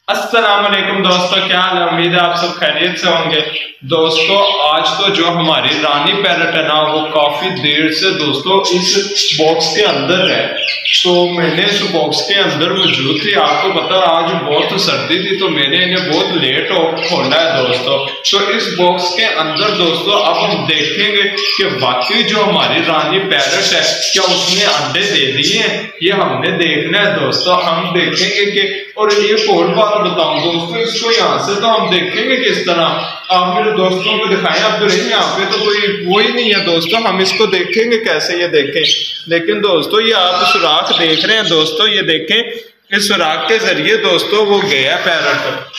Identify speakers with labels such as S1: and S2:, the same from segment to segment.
S1: अस्सलाम वालेकुम दोस्तों, क्या हाल है? उम्मीद है आप सब खैरियत से होंगे। दोस्तों आज तो जो हमारी रानी पैरट है ना, वो काफी देर से दोस्तों इस बॉक्स के अंदर है। तो मैंने इस बॉक्स के अंदर मौजूद थी। आपको पता है आज बहुत सर्दी थी तो मैंने इन्हें बहुत लेट खोला है दोस्तों। तो इस बॉक्स के अंदर दोस्तों अब हम देखेंगे कि वाकई जो हमारी रानी पैरट है क्या उसने अंडे दे दिए हैं, ये हमने देखना है दोस्तों। हम देखेंगे कि और एक और बात बताऊं दोस्तों, इसको यहाँ से तो हम देखेंगे किस तरह। आप मेरे दोस्तों को दिखाएं। अब तो नहीं, यहाँ पे तो कोई वो ही नहीं है दोस्तों, हम इसको देखेंगे कैसे, ये देखें। लेकिन दोस्तों ये आप सुराख देख रहे हैं दोस्तों, ये देखें इस सुराख के जरिए दोस्तों वो गया पैरट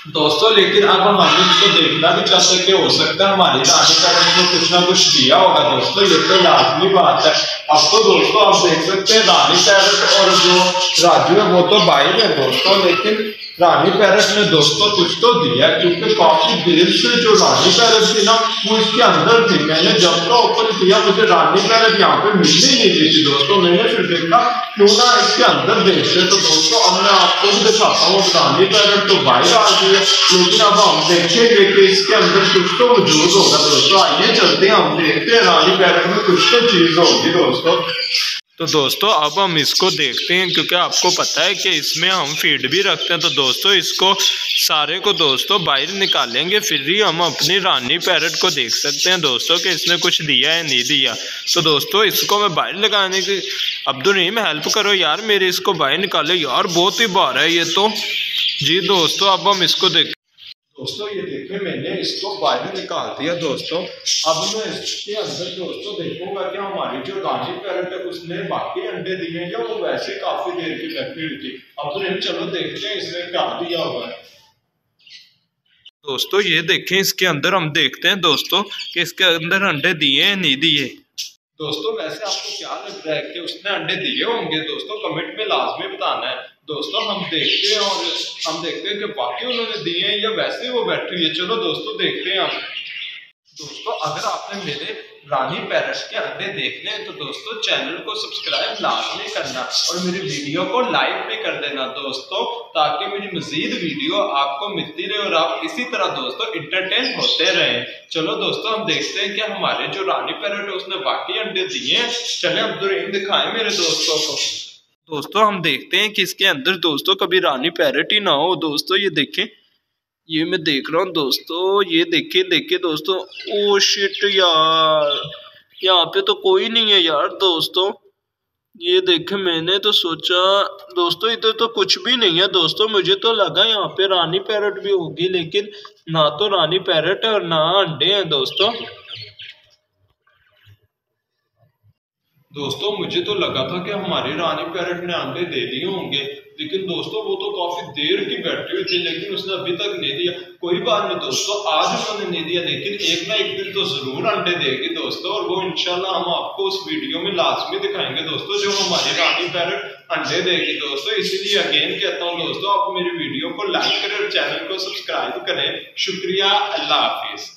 S1: दोस्तों। लेकिन अब हम इसको देखना भी चाहते कि हो सकता है हमारी रानी पैरट को कुछ ना कुछ दिया होगा दोस्तों, ये तो लाजमी बात है। अब तो दोस्तों आप देख सकते हैं रानी पैरट और जो राजू है वो तो बाहर है दोस्तों, लेकिन रानी पैरट ने दोस्तों कुछ तो दिया, क्योंकि काफी देर से जो रानी पैरट थी ना वो इसके अंदर थी। मैंने जब का ओपन किया मुझे रानी पैरट यहाँ पे मिल ही नहीं रही थी दोस्तों। मैंने फिर देखा क्यों ना इसके अंदर देखते। तो दोस्तों अब मैं आपको भी दिखाता हूँ, रानी पैरट तो बाहर आ गई है, लेकिन अब हम देखेंगे कि इसके अंदर कुछ तो मौजूद होगा दोस्तों। आइए चलते हैं, हम देखते हैं रानी पैरट में कुछ तो चीज होगी दोस्तों। तो दोस्तों अब हम इसको देखते हैं, क्योंकि आपको पता है कि इसमें हम फीड भी रखते हैं। तो दोस्तों इसको सारे को दोस्तों बाहर निकालेंगे, फिर ही हम अपनी रानी पैरट को देख सकते हैं दोस्तों कि इसने कुछ दिया है नहीं दिया। तो दोस्तों इसको मैं बाहर लगाने की अब्दुल हेल्प करो यार, मेरे इसको बाहर निकालो यार, बहुत ही बार है ये तो जी। दोस्तों अब हम इसको देख दोस्तों, ये देखे मैंने इसको बाहर निकाल दिया दोस्तों। अब मैं इसके अंदर दोस्तों देखूंगा कि हमारी जो रानी पैरट है उसने बाकी अंडे दिए या वो वैसे काफी देर की बैठी हुई थी। अब तो चलो देखते हैं इसने क्या दिया हुआ है दोस्तों। ये देखें इसके अंदर, हम देखते हैं दोस्तों कि इसके अंदर अंडे दिए हैं नहीं दिए। दोस्तों वैसे आपको क्या लग रहा है कि उसने अंडे दिए होंगे दोस्तों? कमेंट में लाजमी बताना है दोस्तों। हम देखते हैं और हम देखते हैं कि वाकई उन्होंने दिए हैं या वैसे ही वो बैठी हुई है। चलो दोस्तों देखते हैं हम। दोस्तों अगर आपने मेरे रानी पैरट के अंडे देखने हैं तो दोस्तों चैनल को सब्सक्राइब लाजमी करना और मेरी वीडियो को लाइक भी कर देना दोस्तों, ताकि मेरी मजीद वीडियो आपको मिलती रहे और आप इसी तरह दोस्तों इंटरटेन होते रहें। चलो दोस्तों हम देखते हैं कि हमारे जो रानी पैरट है उसने वाकई अंडे दिए हैं। चले अब्दुल दिखाएं मेरे दोस्तों को। दोस्तों हम देखते हैं कि इसके अंदर दोस्तों कभी रानी पैरट ही ना हो दोस्तों। ये देखें, ये मैं देख रहा हूँ दोस्तों, ये देखिए देखिए दोस्तों। ओ शिट यार, यहाँ पे तो कोई नहीं है यार दोस्तों। ये देखे मैंने तो सोचा दोस्तों इधर तो कुछ भी नहीं है दोस्तों। मुझे तो लगा यहाँ पे रानी पैरट भी होगी, लेकिन ना तो रानी पैरट है और ना अंडे हैं दोस्तों। दोस्तों मुझे तो लगा था कि हमारी रानी पैरट ने अंडे दे दिए होंगे, लेकिन दोस्तों वो तो काफी देर की बैठी हुई थी, लेकिन उसने अभी तक नहीं दिया। कोई बात नहीं दोस्तों, आज उन्होंने नहीं दिया लेकिन एक ना एक दिन तो जरूर अंडे देगी दोस्तों, और वो इंशाल्लाह हम आपको उस वीडियो में लाजमी दिखाएंगे दोस्तों जो हमारी रानी पैरट अंडे देगी दोस्तों। इसीलिए अगेन कहता हूँ दोस्तों, आप मेरी वीडियो को लाइक करें और चैनल को सब्सक्राइब करें। शुक्रिया, अल्लाह हाफिज।